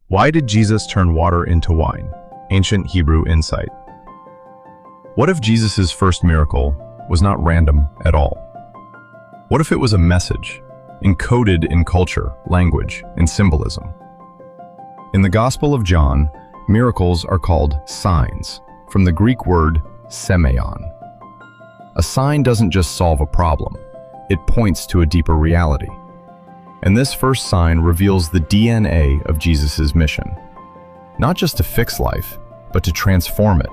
Why did Jesus turn water into wine? Ancient Hebrew insight. What if Jesus' first miracle was not random at all? What if it was a message, encoded in culture, language, and symbolism? In the Gospel of John, miracles are called signs, from the Greek word semeion. A sign doesn't just solve a problem, it points to a deeper reality. And this first sign reveals the DNA of Jesus' mission. Not just to fix life, but to transform it.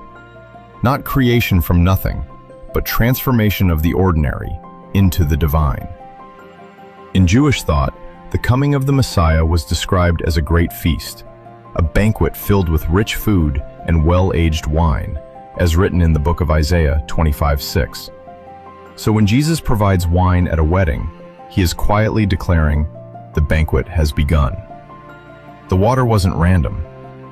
Not creation from nothing, but transformation of the ordinary into the divine. In Jewish thought, the coming of the Messiah was described as a great feast, a banquet filled with rich food and well-aged wine, as written in the book of Isaiah 25:6. So when Jesus provides wine at a wedding, he is quietly declaring, the banquet has begun. The water wasn't random.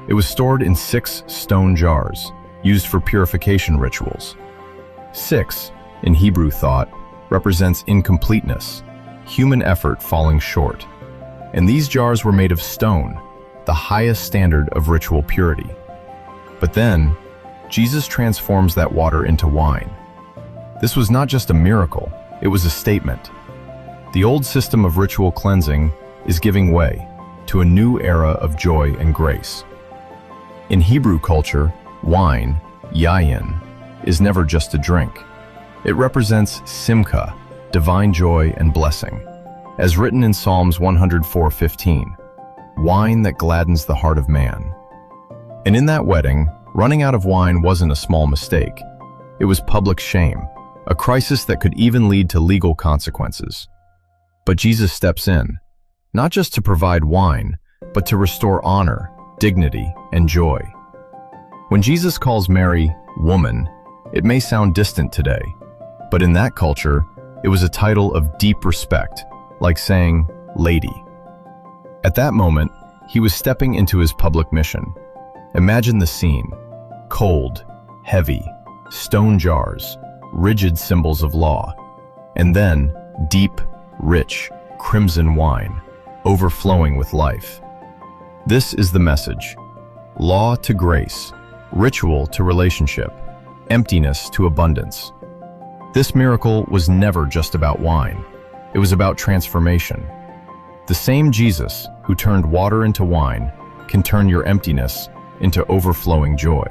It was stored in 6 stone jars, used for purification rituals. 6, in Hebrew thought, represents incompleteness, human effort falling short. And these jars were made of stone, the highest standard of ritual purity. But then, Jesus transforms that water into wine. This was not just a miracle, it was a statement. The old system of ritual cleansing is giving way to a new era of joy and grace. In Hebrew culture, wine, Yayin, is never just a drink. It represents simcha, divine joy and blessing, as written in Psalms 104:15, wine that gladdens the heart of man. And in that wedding, running out of wine wasn't a small mistake. It was public shame, a crisis that could even lead to legal consequences. But Jesus steps in, not just to provide wine, but to restore honor, dignity, and joy. When Jesus calls Mary woman, it may sound distant today, but in that culture, it was a title of deep respect, like saying, lady. At that moment, he was stepping into his public mission. Imagine the scene: cold, heavy, stone jars, rigid symbols of law, and then deep, rich, crimson wine, overflowing with life. This is the message: law to grace, ritual to relationship, emptiness to abundance. This miracle was never just about wine. It was about transformation. The same Jesus who turned water into wine can turn your emptiness into overflowing joy.